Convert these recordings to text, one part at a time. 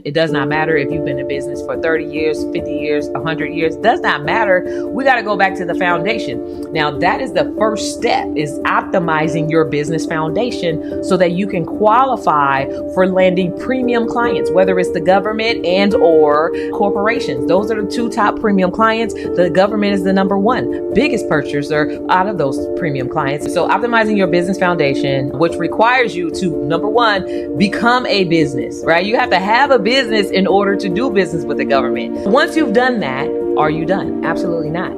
It does not matter if you've been in business for 30 years, 50 years, 100 years, does not matter. We got to go back to the foundation. Now, that is the first step, is optimizing your business foundation so that you can qualify for landing premium clients, whether it's the government and or corporations. Those are the two top premium clients. The government is the number one biggest purchaser out of those premium clients. So optimizing your business foundation, which requires you to, number one, become a business, right? You have to have a business in order to do business with the government. Once you've done that, are you done? Absolutely not.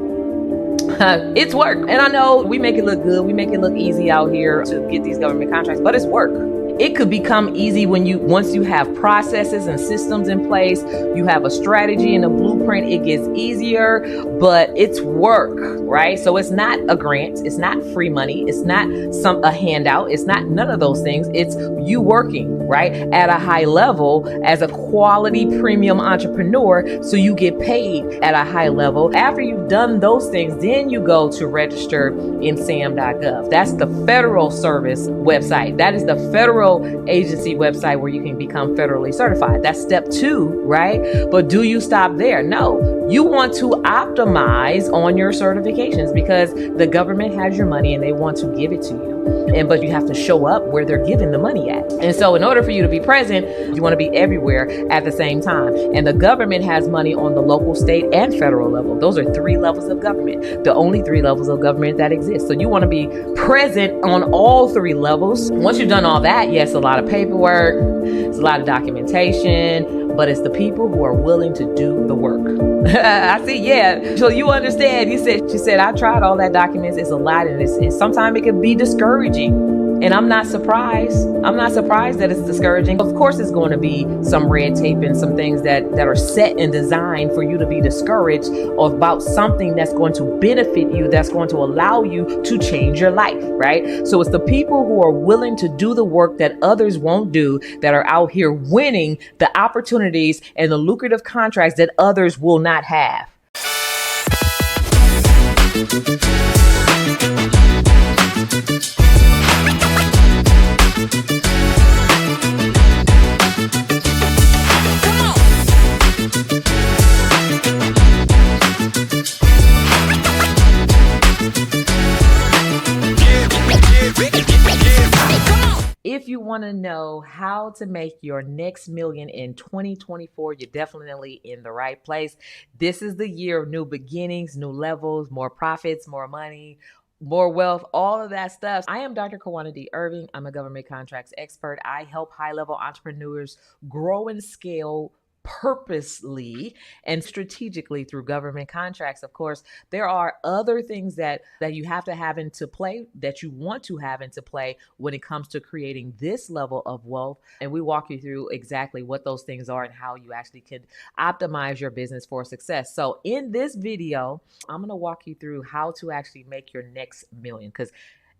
It's work. And I know we make it look good. We make it look easy out here to get these government contracts, but it's work. It could become easy once you have processes and systems in place, you have a strategy and a blueprint, it gets easier, but it's work, right? So it's not a grant, it's not free money, it's not a handout, it's not none of those things. It's you working, right, at a high level as a quality premium entrepreneur, so you get paid at a high level. After you've done those things, then you go to register in sam.gov. That's the federal service website. That is the federal agency website where you can become federally certified. That's step 2, right? But do you stop there? No. You want to optimize on your certifications because the government has your money and they want to give it to you. But you have to show up where they're giving the money at. And so in order for you to be present, you want to be everywhere at the same time. And the government has money on the local, state, and federal level. Those are 3 levels of government, the only 3 levels of government that exist. So you want to be present on all 3 levels. Once you've done all that, yes, a lot of paperwork, it's a lot of documentation, but it's the people who are willing to do the work. I see, yeah. So you understand. She said, I tried all that documents. It's a lot, and sometimes it can be discouraging. And I'm not surprised. I'm not surprised that it's discouraging. Of course, it's going to be some red tape and some things that are set and designed for you to be discouraged about something that's going to benefit you, that's going to allow you to change your life, right? So it's the people who are willing to do the work that others won't do, that are out here winning the opportunities and the lucrative contracts that others will not have. If you want to know how to make your next million in 2024, you're definitely in the right place. This is the year of new beginnings, new levels, more profits, more money, more wealth, all of that stuff. I am Dr. Karwanna D. Irving. I'm a government contracts expert. I help high-level entrepreneurs grow and scale purposely and strategically through government contracts. Of course, there are other things that you have to have into play, that you want to have into play when it comes to creating this level of wealth. And we walk you through exactly what those things are and how you actually could optimize your business for success. So in this video, I'm going to walk you through how to actually make your next million, because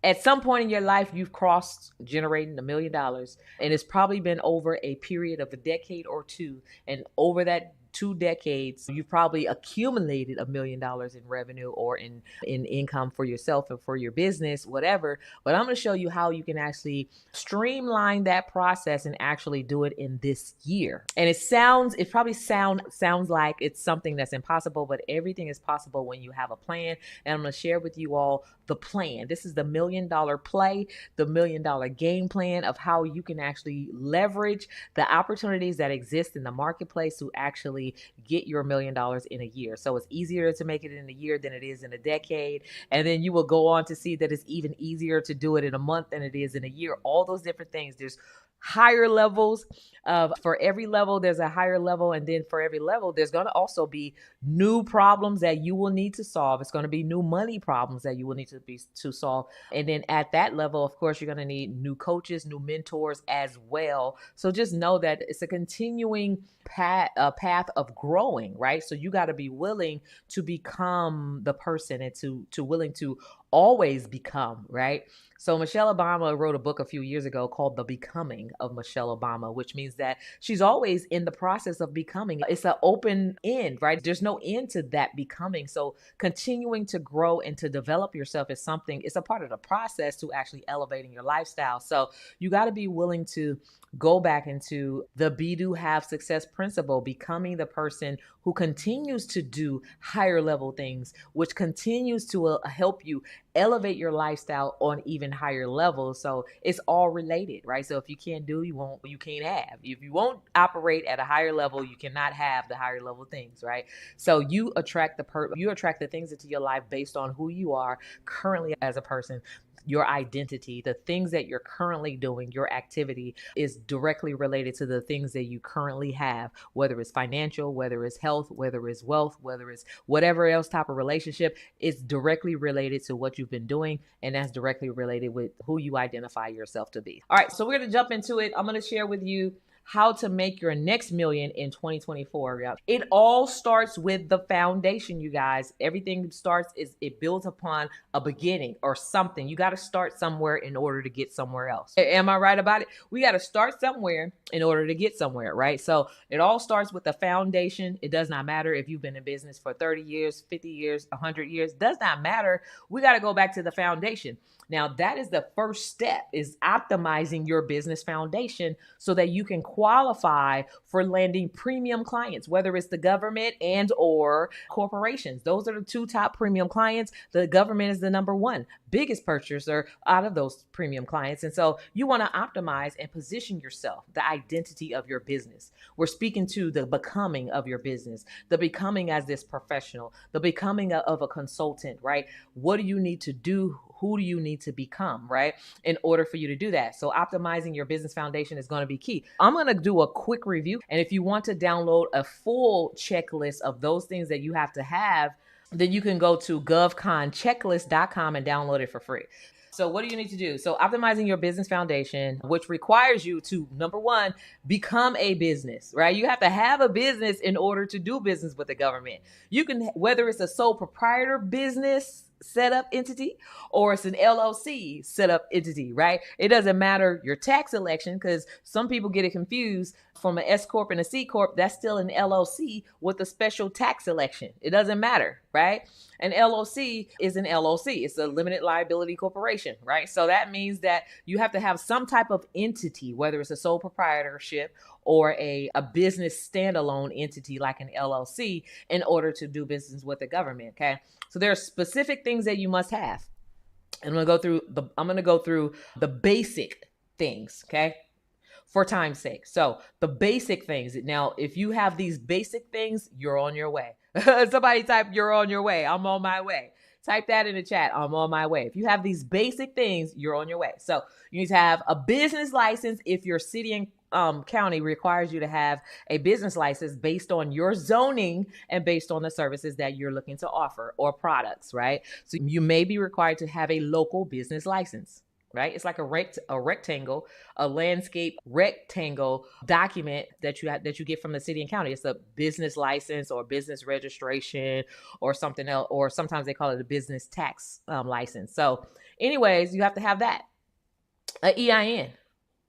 at some point in your life, you've crossed generating $1 million, and it's probably been over a period of a decade or 2. And over that 2 decades, you've probably accumulated $1 million in revenue or in income for yourself and for your business, whatever. But I'm going to show you how you can actually streamline that process and actually do it in this year. And it probably sounds like it's something that's impossible, but everything is possible when you have a plan. And I'm going to share with you all the plan. This is the $1 million play, the $1 million game plan of how you can actually leverage the opportunities that exist in the marketplace to actually get your $1 million in a year. So it's easier to make it in a year than it is in a decade. And then you will go on to see that it's even easier to do it in a month than it is in a year. All those different things. There's higher levels. For every level, there's a higher level. And then for every level, there's going to also be new problems that you will need to solve. It's going to be new money problems that you will need to solve. And then at that level, of course, you're going to need new coaches, new mentors as well. So just know that it's a continuing path of growing, right? So you got to be willing to become the person and to willing to always become, right? So Michelle Obama wrote a book a few years ago called The Becoming of Michelle Obama, which means that she's always in the process of becoming. It's an open end, right? There's no end to that becoming. So continuing to grow and to develop yourself is something, it's a part of the process to actually elevating your lifestyle. So you got to be willing to go back into the be, do, have success principle, becoming the person who continues to do higher level things, which continues to help you elevate your lifestyle on even higher levels. So it's all related, right? So if you can't do, you can't have. If you won't operate at a higher level, you cannot have the higher level things, right? So you attract the things into your life based on who you are currently as a person. Your identity, the things that you're currently doing, your activity is directly related to the things that you currently have, whether it's financial, whether it's health, whether it's wealth, whether it's whatever else type of relationship, it's directly related to what you've been doing. And that's directly related with who you identify yourself to be. All right, so we're going to jump into it. I'm going to share with you how to make your next million in 2024. It all starts with the foundation, you guys. Everything it builds upon a beginning or something. You got to start somewhere in order to get somewhere else. Am I right about it? We got to start somewhere in order to get somewhere, right? So it all starts with the foundation. It does not matter if you've been in business for 30 years, 50 years, 100 years, does not matter. We got to go back to the foundation. Now, that is the first step, is optimizing your business foundation so that you can qualify for landing premium clients, whether it's the government and or corporations. Those are the two top premium clients. The government is the number one biggest purchaser out of those premium clients. And so you want to optimize and position yourself, the identity of your business. We're speaking to the becoming of your business, the becoming as this professional, the becoming of a consultant, right? What do you need to do? Who do you need to become, right? In order for you to do that. So optimizing your business foundation is going to be key. I'm going to do a quick review. And if you want to download a full checklist of those things that you have to have, then you can go to govconchecklist.com and download it for free. So what do you need to do? So optimizing your business foundation, which requires you to, number one, become a business, right? You have to have a business in order to do business with the government. You can, whether it's a sole proprietor business setup entity or it's an LLC setup entity, right? It doesn't matter your tax election, because some people get it confused. From an S Corp and a C Corp, that's still an LLC with a special tax election. It doesn't matter, right? An LLC is an LLC. It's a limited liability corporation, right? So that means that you have to have some type of entity, whether it's a sole proprietorship or a business standalone entity like an LLC, in order to do business with the government, okay? So there are specific things that you must have. And I'm going to go through the basic things, okay? For time's sake. So the basic things. Now, if you have these basic things, you're on your way. Somebody type, "You're on your way." I'm on my way. Type that in the chat. I'm on my way. If you have these basic things, you're on your way. So you need to have a business license if your city and county requires you to have a business license based on your zoning and based on the services that you're looking to offer or products, right? So you may be required to have a local business license. Right? It's like a rectangle, a landscape rectangle document that you get from the city and county. It's a business license or business registration or something else, or sometimes they call it a business tax license. So anyways, you have to have that. An EIN,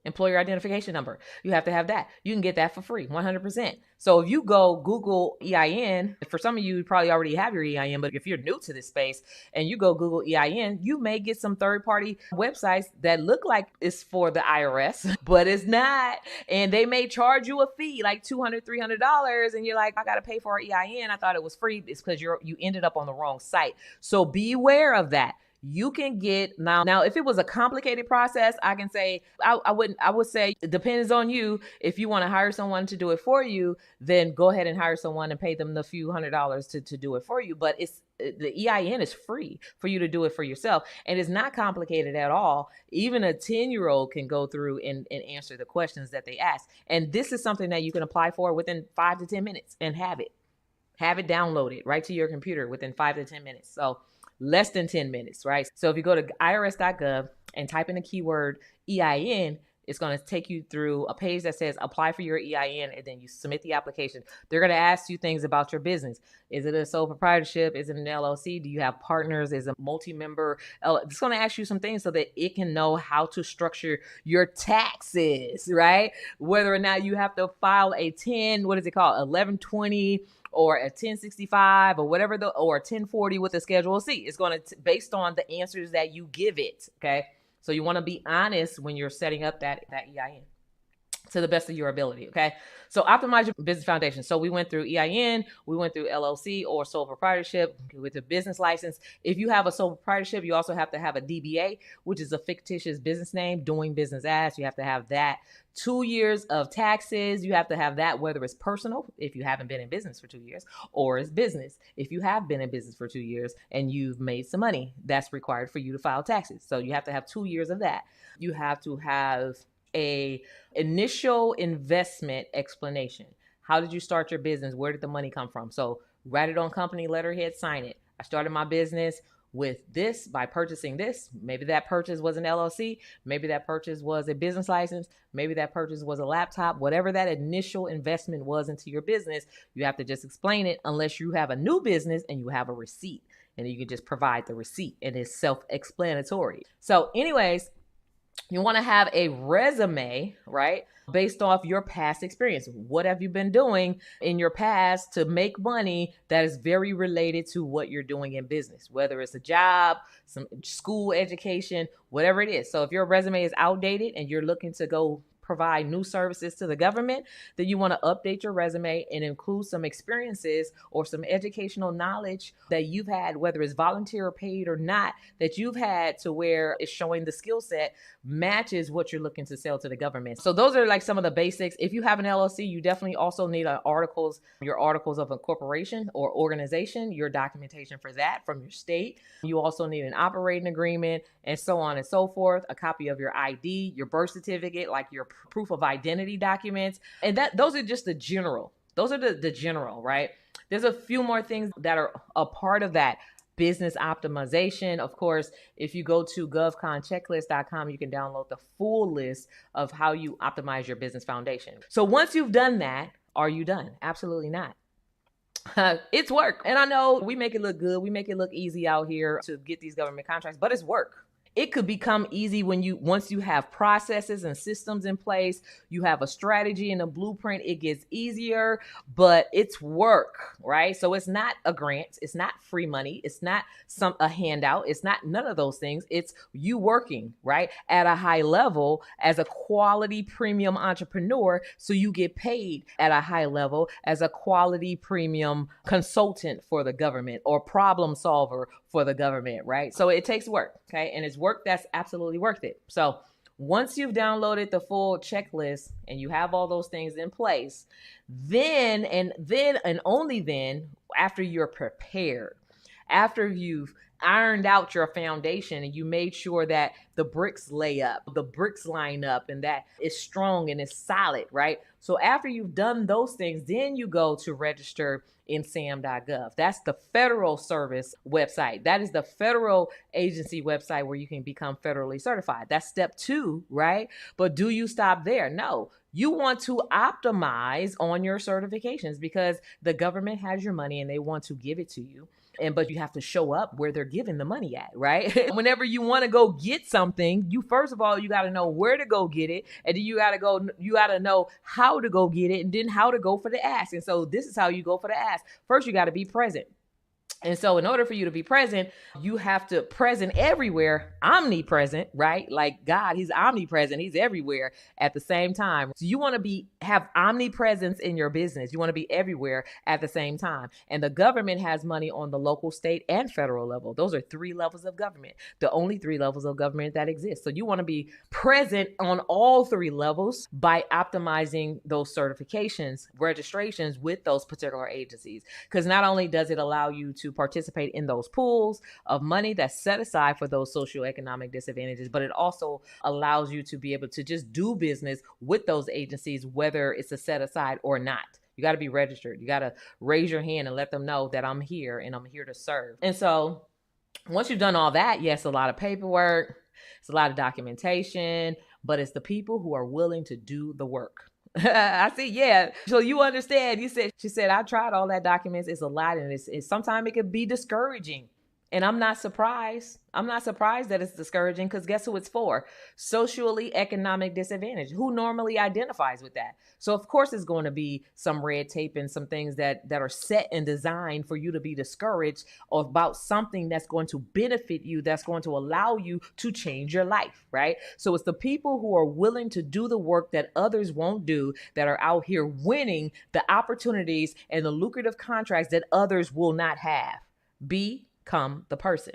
employer identification number. You have to have that. You can get that for free, 100%. So if you go Google EIN, for some of you probably already have your EIN, but if you're new to this space and you go Google EIN, you may get some third-party websites that look like it's for the IRS, but it's not. And they may charge you a fee like $200, $300. And you're like, I got to pay for an EIN. I thought it was free. It's because you ended up on the wrong site. So beware of that. You can get now if it was a complicated process, I can say I would say it depends on you. If you want to hire someone to do it for you, then go ahead and hire someone and pay them the few $100s to do it for you. But the EIN is free for you to do it for yourself, and it's not complicated at all. Even a 10-year-old can go through and answer the questions that they ask. And this is something that you can apply for within 5 to 10 minutes and have it downloaded right to your computer within 5 to 10 minutes. So less than 10 minutes, right? So if you go to irs.gov and type in the keyword EIN, It's going to take you through a page that says apply for your EIN, and then you submit the application. They're going to ask you things about your business. Is it a sole proprietorship? Is it an LLC? Do you have partners? Is it a multi-member? It's going to ask you some things so that it can know how to structure your taxes, right? Whether or not you have to file a 1120 or a 1065 or whatever, or a 1040 with a Schedule C. It's going to based on the answers that you give it, okay? So you want to be honest when you're setting up that EIN to the best of your ability, okay? So optimize your business foundation. So we went through EIN, we went through LLC or sole proprietorship with a business license. If you have a sole proprietorship, you also have to have a DBA, which is a fictitious business name, doing business as. You have to have that. 2 years of taxes, you have to have that, whether it's personal, if you haven't been in business for 2 years, or it's business. If you have been in business for 2 years and you've made some money, that's required for you to file taxes. So you have to have 2 years of that. You have to have a initial investment explanation. How did you start your business? Where did the money come from? So write it on company letterhead, sign it. I started my business with this by purchasing this. Maybe that purchase was an LLC. Maybe that purchase was a business license. Maybe that purchase was a laptop. Whatever that initial investment was into your business, you have to just explain it, unless you have a new business and you have a receipt, and you can just provide the receipt and it's self-explanatory. So anyways, you want to have a resume, right? Based off your past experience. What have you been doing in your past to make money that is very related to what you're doing in business, whether it's a job, some school education, whatever it is. So if your resume is outdated and you're looking to go provide new services to the government, then you want to update your resume and include some experiences or some educational knowledge that you've had, whether it's volunteer or paid or not, that you've had to where it's showing the skill set matches what you're looking to sell to the government. So those are like some of the basics. If you have an LLC, you definitely also need your articles of incorporation or organization, your documentation for that from your state. You also need an operating agreement and so on and so forth, a copy of your ID, your birth certificate, like your proof of identity documents. And those are just the general. Those are the general, right? There's a few more things that are a part of that. Business optimization. Of course, if you go to govconchecklist.com, you can download the full list of how you optimize your business foundation. So once you've done that, are you done? Absolutely not. It's work. And I know we make it look good. We make it look easy out here to get these government contracts, but it's work. It could become easy once you have processes and systems in place, you have a strategy and a blueprint, it gets easier, but it's work, right? So it's not a grant. It's not free money. It's not a handout. It's not none of those things. It's you working, right? At a high level as a quality premium entrepreneur. So you get paid at a high level as a quality premium consultant for the government or problem solver for the government, right? So it takes work, okay? And it's work that's absolutely worth it. So once you've downloaded the full checklist and you have all those things in place, then and only then, after you're prepared, after you've ironed out your foundation and you made sure that the bricks line up and that it's strong and it's solid, right? So after you've done those things, then you go to register in sam.gov. That's the federal service website. That is the federal agency website where you can become federally certified. That's step 2, right? But do you stop there? No. You want to optimize on your certifications because the government has your money and they want to give it to you. But you have to show up where they're giving the money at, right? Whenever you want to go get something, you first of all, you got to know where to go get it. And then you got to know how to go get it and then how to go for the ask. And so this is how you go for the ask. First, you got to be present. And so in order for you to be present, you have to present everywhere, omnipresent, right? Like God, he's omnipresent. He's everywhere at the same time. So you want to have omnipresence in your business. You want to be everywhere at the same time. And the government has money on the local, state, and federal level. Those are 3 levels of government, the only 3 levels of government that exist. So you want to be present on all 3 levels by optimizing those certifications, registrations with those particular agencies. Because not only does it allow you to participate in those pools of money that's set aside for those socioeconomic disadvantages, but it also allows you to be able to just do business with those agencies, whether it's a set aside or not. You got to be registered. You got to raise your hand and let them know that I'm here and I'm here to serve. And so once you've done all that, yes, a lot of paperwork, it's a lot of documentation, but it's the people who are willing to do the work. I see. Yeah. So you understand. She said, I tried all that documents. It's a lot. And it's sometimes it could be discouraging. And I'm not surprised. I'm not surprised that it's discouraging, because guess who it's for? Socially economic disadvantage. Who normally identifies with that? So of course it's going to be some red tape and some things that are set and designed for you to be discouraged about something that's going to benefit you, that's going to allow you to change your life, right? So it's the people who are willing to do the work that others won't do, that are out here winning the opportunities and the lucrative contracts that others will not have. Become the person.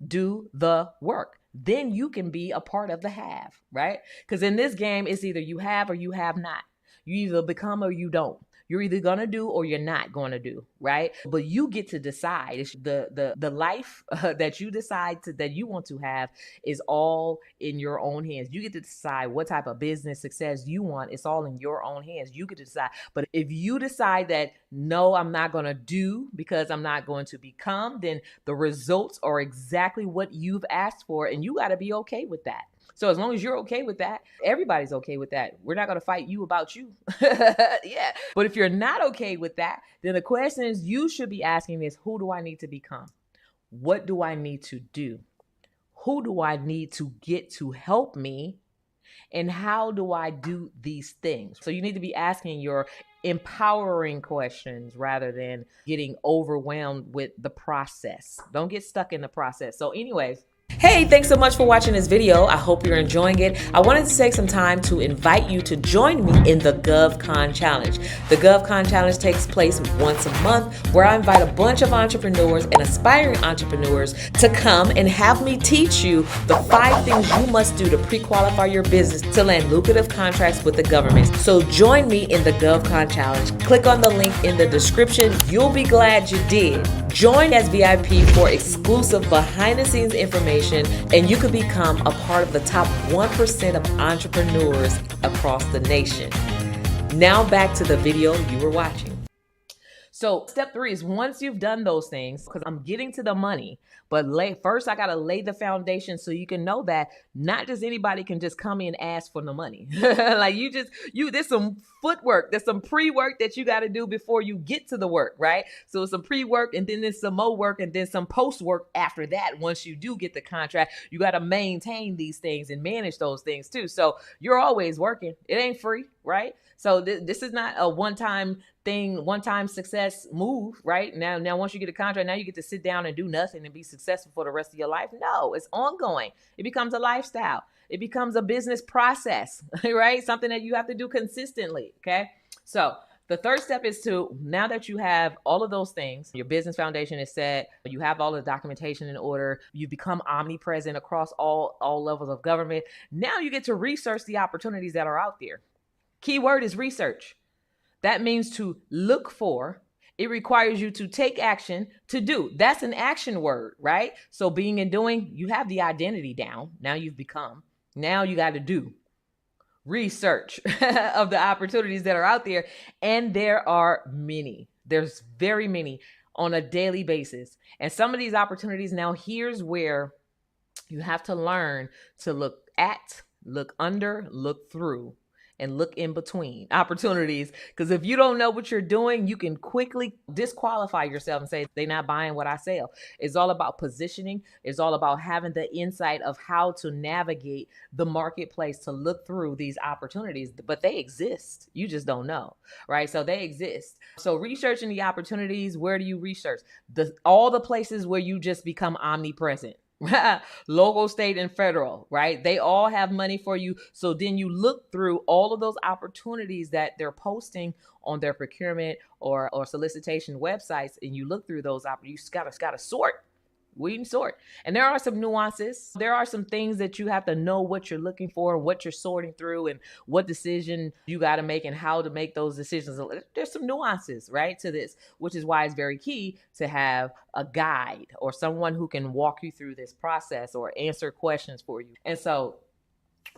Do the work. Then you can be a part of the have, right? Because in this game, it's either you have or you have not. You either become or you don't. You're either going to do or you're not going to do, right? But you get to decide. It's the life that you decide that you want to have is all in your own hands. You get to decide what type of business success you want. It's all in your own hands. You get to decide. But if you decide that, no, I'm not going to do because I'm not going to become, then the results are exactly what you've asked for. And you got to be okay with that. So as long as you're okay with that, everybody's okay with that. We're not going to fight you about you. Yeah. But if you're not okay with that, then the question is you should be asking is, who do I need to become? What do I need to do? Who do I need to get to help me? And how do I do these things? So you need to be asking your empowering questions rather than getting overwhelmed with the process. Don't get stuck in the process. So anyways, hey, thanks so much for watching this video. I hope you're enjoying it. I wanted to take some time to invite you to join me in the GovCon Challenge. The GovCon Challenge takes place once a month, where I invite a bunch of entrepreneurs and aspiring entrepreneurs to come and have me teach you the 5 things you must do to pre-qualify your business to land lucrative contracts with the government. So join me in the GovCon Challenge. Click on the link in the description. You'll be glad you did. Join as VIP for exclusive behind-the-scenes information, and you could become a part of the top 1% of entrepreneurs across the nation. Now back to the video you were watching. So step 3 is once you've done those things, because I'm getting to the money, but first I got to lay the foundation so you can know that not just anybody can just come in and ask for the money. Like there's some footwork, there's some pre-work that you got to do before you get to the work, right? So it's some pre-work, and then there's some more work, and then some post-work after that. Once you do get the contract, you got to maintain these things and manage those things too. So you're always working. It ain't free, right? So this is not a one-time thing, one-time success move, right? Now, once you get a contract, now you get to sit down and do nothing and be successful for the rest of your life. No, it's ongoing. It becomes a lifestyle. It becomes a business process, right? Something that you have to do consistently, okay? So the third step is to, now that you have all of those things, your business foundation is set, you have all the documentation in order, you become omnipresent across all levels of government. Now you get to research the opportunities that are out there. Keyword is research. That means to look for. It requires you to take action, to do. That's an action word, right? So being and doing, you have the identity down. Now you've become. Now you got to do research of the opportunities that are out there. And there are many. There's very many on a daily basis. And some of these opportunities, now here's where you have to learn to look at, look under, look through, and look in between opportunities. Because if you don't know what you're doing, you can quickly disqualify yourself and say, they're not buying what I sell. It's all about positioning. It's all about having the insight of how to navigate the marketplace to look through these opportunities. But they exist. You just don't know, right? So they exist. So researching the opportunities, where do you research? All the places where you just become omnipresent. Local, state, and federal, right? They all have money for you. So then you look through all of those opportunities that they're posting on their procurement or solicitation websites, and you look through those opportunities. You gotta sort. Weed and sort. And there are some nuances. There are some things that you have to know what you're looking for, what you're sorting through, and what decision you got to make and how to make those decisions. There's some nuances, right, to this, which is why it's very key to have a guide or someone who can walk you through this process or answer questions for you. And so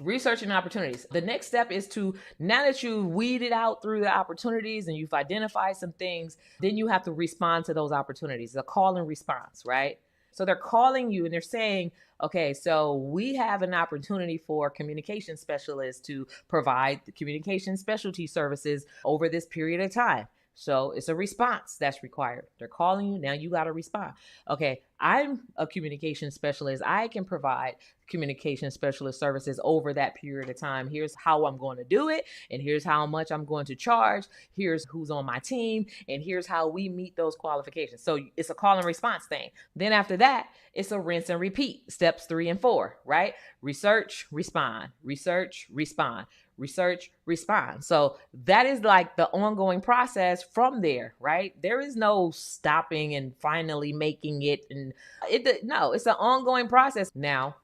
researching opportunities. The next step is to, now that you've weeded out through the opportunities and you've identified some things, then you have to respond to those opportunities, a call and response, right? So they're calling you and they're saying, okay, so we have an opportunity for communication specialists to provide the communication specialty services over this period of time. So it's a response that's required. They're calling you. Now you got to respond. Okay, I'm a communication specialist. I can provide communication specialist services over that period of time. Here's how I'm going to do it. And here's how much I'm going to charge. Here's who's on my team. And here's how we meet those qualifications. So it's a call and response thing. Then after that, it's a rinse and repeat. Steps 3 and 4, right? Research, respond, research, respond, research, respond. So that is like the ongoing process from there, right? There is no stopping and finally making it. And no, it's an ongoing process. Now,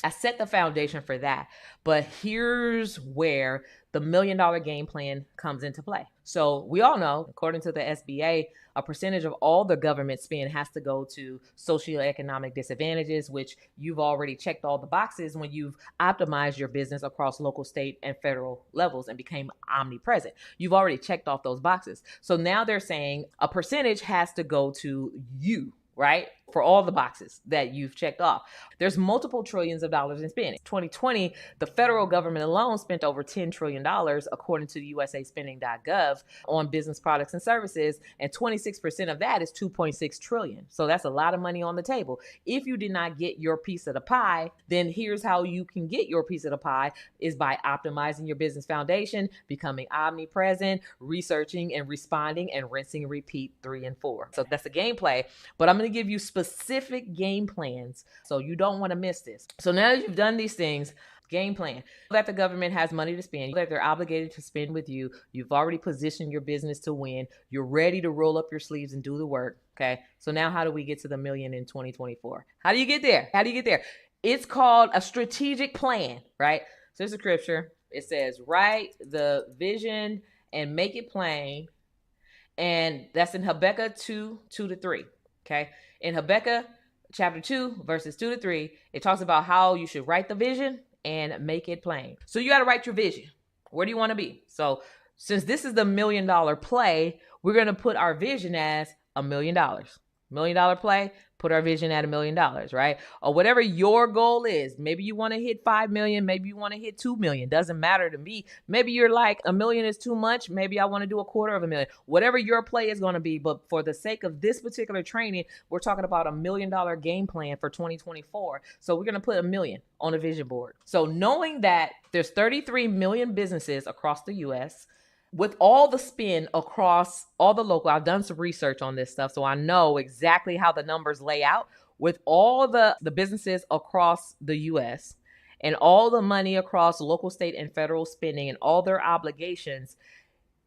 I set the foundation for that. But here's where the $1 million game plan comes into play. So we all know, according to the SBA, a percentage of all the government spend has to go to socioeconomic disadvantages, which you've already checked all the boxes when you've optimized your business across local, state, and federal levels and became omnipresent. You've already checked off those boxes. So now they're saying a percentage has to go to you, right? For all the boxes that you've checked off. There's multiple trillions of dollars in spending. 2020, the federal government alone spent over $10 trillion, according to usaspending.gov, on business products and services, and 26% of that is $2.6 trillion. So that's a lot of money on the table. If you did not get your piece of the pie, then here's how you can get your piece of the pie is by optimizing your business foundation, becoming omnipresent, researching and responding, and rinsing and repeat 3 and 4. So that's the gameplay, but I'm going to give you specific game plans, so you don't want to miss this. So now that you've done these things, game plan, that the government has money to spend, that they're obligated to spend with you, you've already positioned your business to win, you're ready to roll up your sleeves and do the work. Okay, so now how do we get to the million in 2024? How do you get there? It's called a strategic plan, right? So there's a scripture. It says, write the vision and make it plain. And that's in Habakkuk 2:2-3. Okay. In Habakkuk chapter 2, verses 2-3, it talks about how you should write the vision and make it plain. So you got to write your vision. Where do you want to be? So since this is the $1 million play, we're going to put our vision as $1 million. $1 million play, put our vision at $1 million, right? Or whatever your goal is. Maybe you want to hit 5 million. Maybe you want to hit 2 million. Doesn't matter to me. Maybe you're like, $1 million is too much. Maybe I want to do $250,000. Whatever your play is going to be. But for the sake of this particular training, we're talking about $1 million game plan for 2024. So we're going to put $1 million on a vision board. So knowing that there's 33 million businesses across the U.S., with all the spend across all the local, I've done some research on this stuff, so I know exactly how the numbers lay out. With all the businesses across the U.S. and all the money across local, state, and federal spending and all their obligations,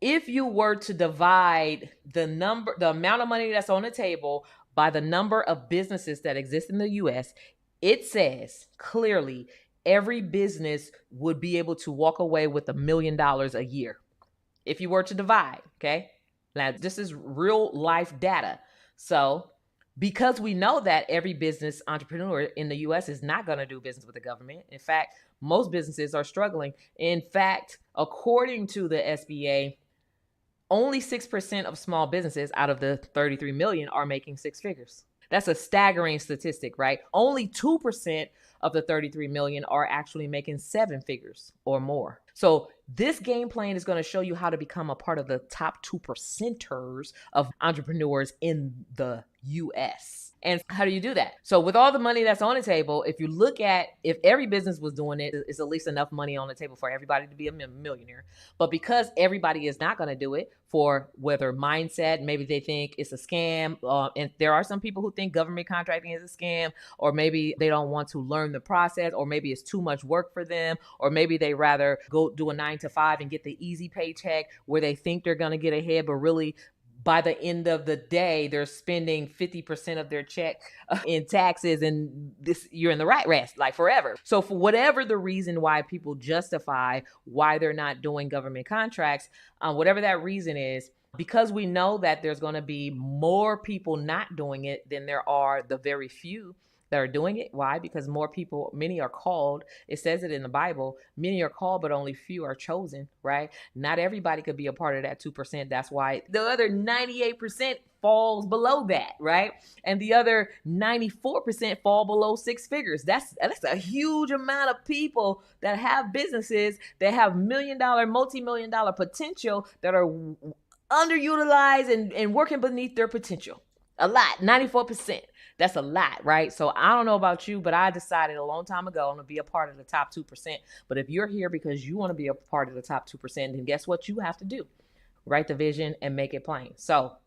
if you were to divide the amount of money that's on the table by the number of businesses that exist in the U.S., it says clearly every business would be able to walk away with $1 million a year. If you were to divide, okay? Now, this is real life data. So because we know that every business entrepreneur in the U.S. is not going to do business with the government. In fact, most businesses are struggling. In fact, according to the SBA, only 6% of small businesses out of the 33 million are making 6 figures. That's a staggering statistic, right? Only 2% of the 33 million are actually making 7 figures or more. So this game plan is going to show you how to become a part of the top 2%ers of entrepreneurs in the US. And how do you do that? So with all the money that's on the table, if you look at, if every business was doing it, it's at least enough money on the table for everybody to be a millionaire. But because everybody is not going to do it for whether mindset, maybe they think it's a scam. And there are some people who think government contracting is a scam, or maybe they don't want to learn the process, or maybe it's too much work for them, or maybe they rather go do a 9-to-5 and get the easy paycheck where they think they're going to get ahead, but really by the end of the day, they're spending 50% of their check in taxes, and this, you're in the rat race like forever. So for whatever the reason why people justify why they're not doing government contracts, whatever that reason is, because we know that there's going to be more people not doing it than there are the very few that are doing it. Why? Because more people, many are called. It says it in the Bible. Many are called, but only few are chosen, right? Not everybody could be a part of that 2%. That's why the other 98% falls below that, right? And the other 94% fall below six figures. That's a huge amount of people that have businesses that have $1 million, multi-million dollar potential that are underutilized and working beneath their potential. A lot, 94%. That's a lot, right? So I don't know about you, but I decided a long time ago I'm going to be a part of the top 2%. But if you're here because you want to be a part of the top 2%, then guess what you have to do? Write the vision and make it plain. So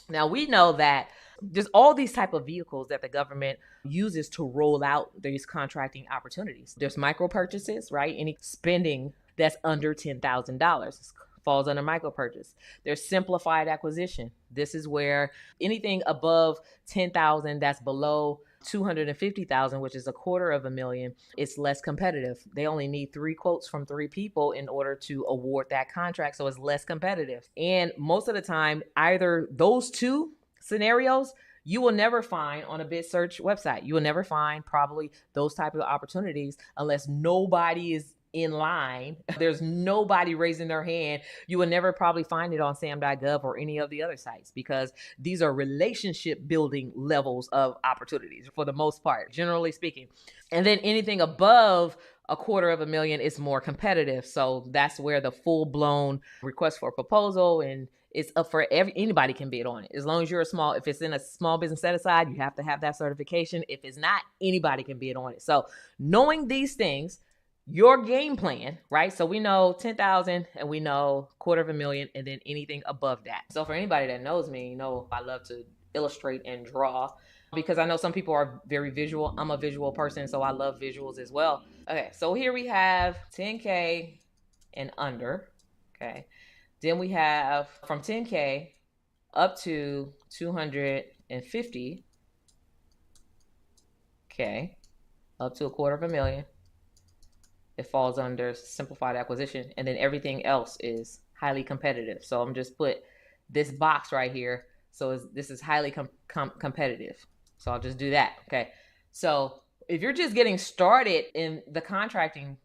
now we know that there's all these type of vehicles that the government uses to roll out these contracting opportunities. There's micro purchases, right? Any spending that's under $10,000 falls under micro purchase. There's simplified acquisition. This is where anything above 10,000 that's below 250,000, which is $250,000, it's less competitive. They only need 3 quotes from 3 people in order to award that contract, so it's less competitive. And most of the time, either those 2 scenarios you will never find on a bid search website. You will never find probably those type of opportunities unless nobody is in line. There's nobody raising their hand. You will never probably find it on sam.gov or any of the other sites because these are relationship building levels of opportunities for the most part, generally speaking. And then anything above $250,000 is more competitive. So that's where the full blown request for a proposal and it's up for anybody can bid on it. As long as you're if it's in a small business set aside, you have to have that certification. If it's not, anybody can bid on it. So knowing these things, your game plan, right? So we know 10,000 and we know $250,000 and then anything above that. So for anybody that knows me, I love to illustrate and draw because I know some people are very visual. I'm a visual person, so I love visuals as well. Okay, so here we have 10K and under, okay? Then we have from 10K up to 250K, up to $250,000. It falls under simplified acquisition. And then everything else is highly competitive. So I'm just put this box right here. So this is highly competitive. So I'll just do that. Okay. So if you're just getting started in the contracting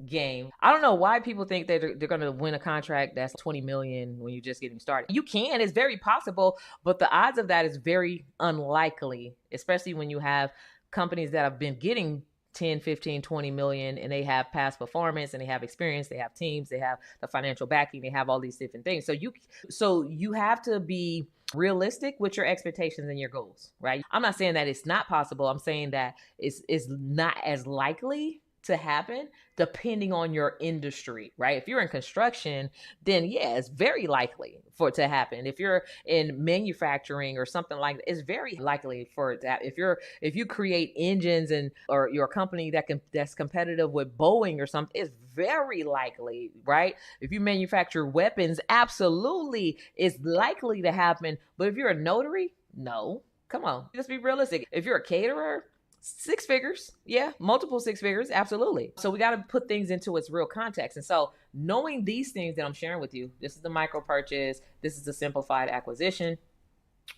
game, I don't know why people think that they're going to win a contract that's 20 million when you're just getting started. You can, it's very possible, but the odds of that is very unlikely, especially when you have companies that have been getting 10, 15, 20 million and they have past performance and they have experience, they have teams, they have the financial backing, they have all these different things. So you have to be realistic with your expectations and your goals, right? I'm not saying that it's not possible. I'm saying that it's not as likely to happen depending on your industry, right? If you're in construction, then yeah, it's very likely for it to happen. If you're in manufacturing or something like that, it's very likely for it to happen. If you create engines or you're a company that's competitive with Boeing or something, it's very likely, right? If you manufacture weapons, absolutely it's likely to happen. But if you're a notary, no. Come on, let's be realistic. If you're a caterer, 6 figures. Yeah. Multiple 6 figures. Absolutely. So we got to put things into its real context. And so knowing these things that I'm sharing with you, this is the micro purchase. This is the simplified acquisition,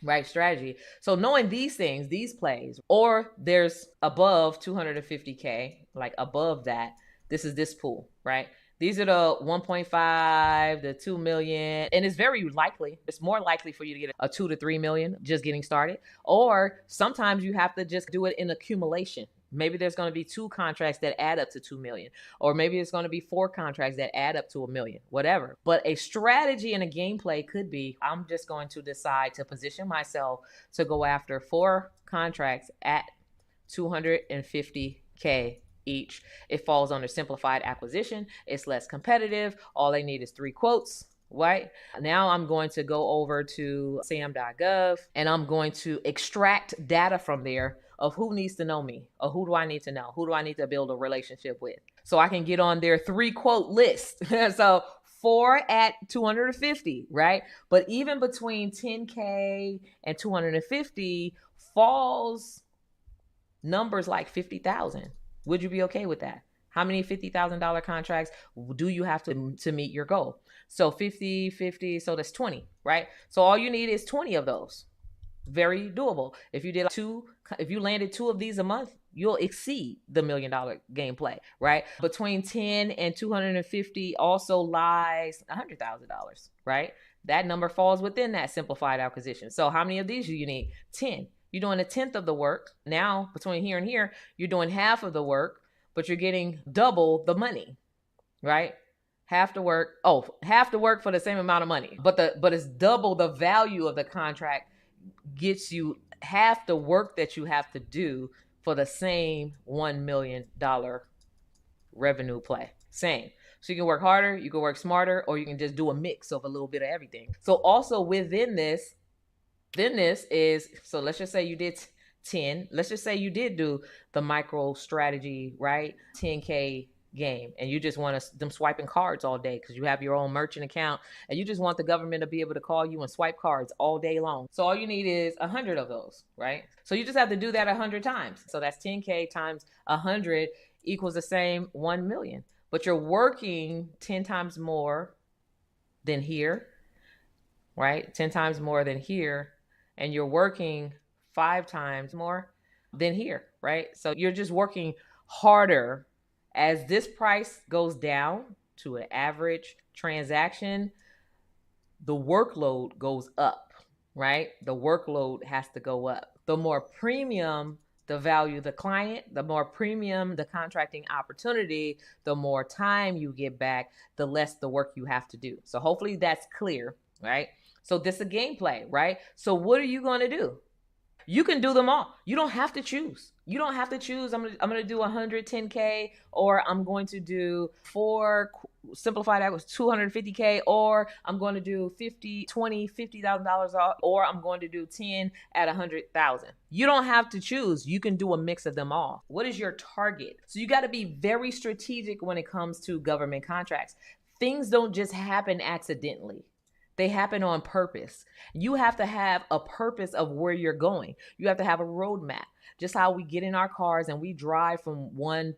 right? Strategy. So knowing these things, these plays, or there's above 250K, like above that, this is this pool, right? These are the 1.5, the 2 million. And it's very likely, it's more likely for you to get a 2 to 3 million just getting started. Or sometimes you have to just do it in accumulation. Maybe there's going to be 2 contracts that add up to 2 million. Or maybe it's going to be 4 contracts that add up to $1 million, whatever. But a strategy and a gameplay could be, I'm just going to decide to position myself to go after 4 contracts at 250K each. It falls under simplified acquisition. It's less competitive. All they need is 3 quotes, right? Now I'm going to go over to sam.gov and I'm going to extract data from there of who needs to know me or who do I need to know? Who do I need to build a relationship with? So I can get on their 3 quote list. So 4 at 250, right? But even between 10K and 250 falls numbers like 50,000. Would you be okay with that? How many $50,000 contracts do you have to meet your goal? So 50, so that's 20, right? So all you need is 20 of those. Very doable. If you landed 2 of these a month, you'll exceed the $1 million gameplay, right? Between 10 and 250 also lies $100,000, right? That number falls within that simplified acquisition. So how many of these do you need? 10. You're doing a tenth of the work. Now, between here and here, you're doing half of the work, but you're getting double the money, right? Half the work. Oh, half the work for the same amount of money. But it's double the value of the contract, gets you half the work that you have to do for the same $1 million revenue play. Same. So you can work harder, you can work smarter, or you can just do a mix of a little bit of everything. So also within this, then this is, so let's just say you did 10. Let's just say you did do the micro strategy, right? 10K game, and you just want them swiping cards all day because you have your own merchant account and you just want the government to be able to call you and swipe cards all day long. So all you need is 100 of those, right? So you just have to do that 100 times. So that's 10K times 100 equals the same 1 million. But you're working 10 times more than here, right? 10 times more than here. And you're working 5 times more than here, right? So you're just working harder. As this price goes down to an average transaction, the workload goes up, right? The workload has to go up. The more premium the value the client, the more premium the contracting opportunity, the more time you get back, the less the work you have to do. So hopefully that's clear, right? So this is a gameplay, right? So what are you going to do? You can do them all. You don't have to choose. You don't have to choose. I'm gonna do 110K, or I'm going to do 4 simplified that was 250K, or I'm going to do 50, 20, $50,000 off, or I'm going to do 10 at 100,000. You don't have to choose. You can do a mix of them all. What is your target? So you got to be very strategic when it comes to government contracts. Things don't just happen accidentally. They happen on purpose. You have to have a purpose of where you're going. You have to have a roadmap. Just how we get in our cars and we drive from one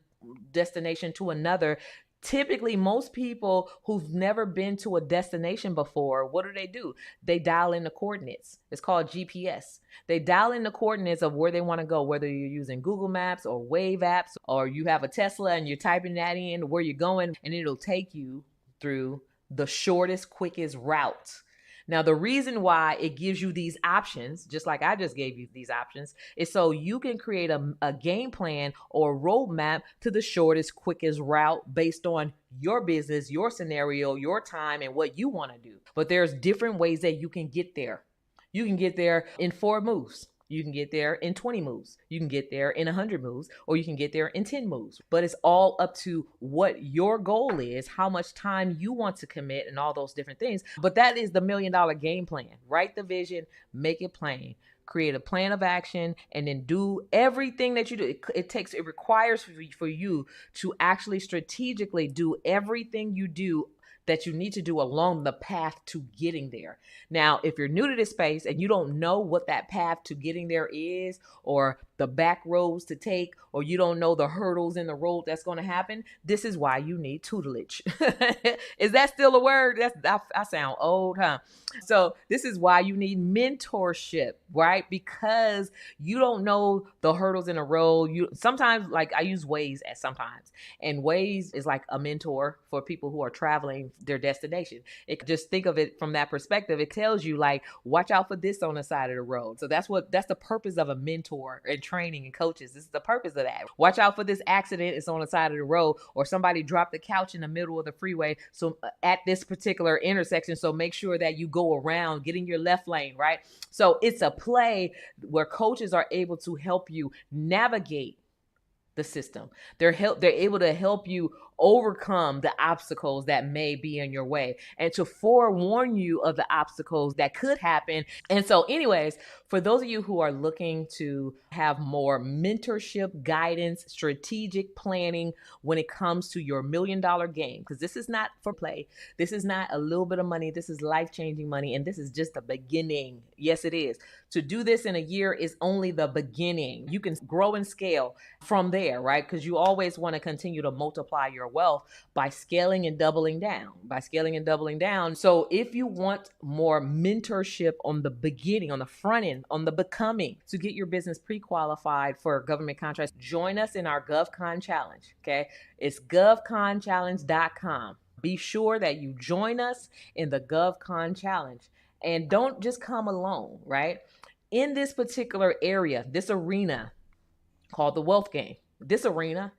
destination to another. Typically, most people who've never been to a destination before, what do? They dial in the coordinates. It's called GPS. They dial in the coordinates of where they want to go, whether you're using Google Maps or Wave apps, or you have a Tesla and you're typing that in where you're going, and it'll take you through the shortest, quickest route. Now, the reason why it gives you these options, just like I just gave you these options, is so you can create a game plan or a roadmap to the shortest, quickest route based on your business, your scenario, your time, and what you want to do. But there's different ways that you can get there. You can get there in 4 moves. You can get there in 20 moves. You can get there in 100 moves, or you can get there in 10 moves. But it's all up to what your goal is, how much time you want to commit, and all those different things. But that is the $1 million game plan. Write the vision, make it plain, create a plan of action, and then do everything that you do. It requires for you to actually strategically do everything you do that you need to do along the path to getting there. Now, if you're new to this space and you don't know what that path to getting there is, or the back roads to take, or you don't know the hurdles in the road that's going to happen, this is why you need tutelage. Is that still a word? I sound old, huh? So this is why you need mentorship, right? Because you don't know the hurdles in the road. Sometimes, like I use Waze at sometimes, and Waze is like a mentor for people who are traveling their destination. Just think of it from that perspective. It tells you, like, watch out for this on the side of the road. So that's the purpose of a mentor and training and coaches. This is the purpose of that. Watch out for this accident. It's on the side of the road, or somebody dropped the couch in the middle of the freeway. So at this particular intersection, so make sure that you go around, get in your left lane, right? So it's a play where coaches are able to help you navigate the system. They're able to help you overcome the obstacles that may be in your way, and to forewarn you of the obstacles that could happen. And so anyways, for those of you who are looking to have more mentorship, guidance, strategic planning when it comes to your $1 million game, because this is not for play. This is not a little bit of money. This is life-changing money. And this is just the beginning. Yes, it is. To do this in a year is only the beginning. You can grow and scale from there, right? Because you always want to continue to multiply your wealth by scaling and doubling down. So if you want more mentorship on the beginning, on the front end, on the becoming, to get your business pre-qualified for government contracts, join us in our GovCon Challenge, okay? It's govconchallenge.com. Be sure that you join us in the GovCon Challenge. And don't just come alone, right? In this particular area, this arena called the wealth game, this arena,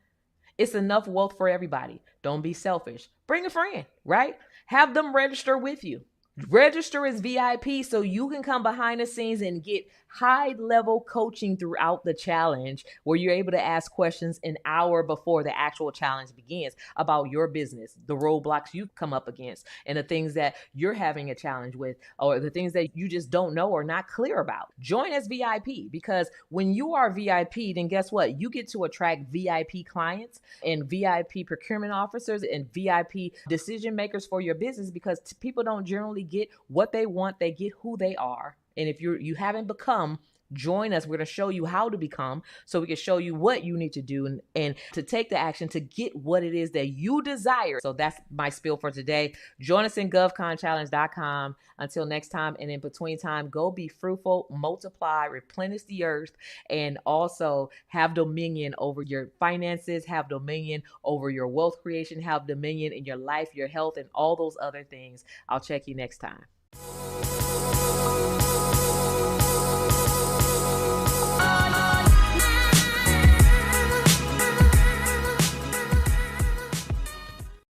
it's enough wealth for everybody. Don't be selfish. Bring a friend, right? Have them register with you. Register as VIP so you can come behind the scenes and get high level coaching throughout the challenge, where you're able to ask questions an hour before the actual challenge begins about your business, the roadblocks you come up against, and the things that you're having a challenge with, or the things that you just don't know or not clear about. Join as VIP, because when you are VIP, then guess what? You get to attract VIP clients and VIP procurement officers and VIP decision makers for your business, because people don't generally get what they want, they get who they are. And if you haven't become, join us. We're going to show you how to become, so we can show you what you need to do and to take the action to get what it is that you desire. So that's my spiel for today. Join us in govconchallenge.com. Until next time, and in between time, go be fruitful, multiply, replenish the earth, and also have dominion over your finances, have dominion over your wealth creation, have dominion in your life, your health, and all those other things. I'll check you next time.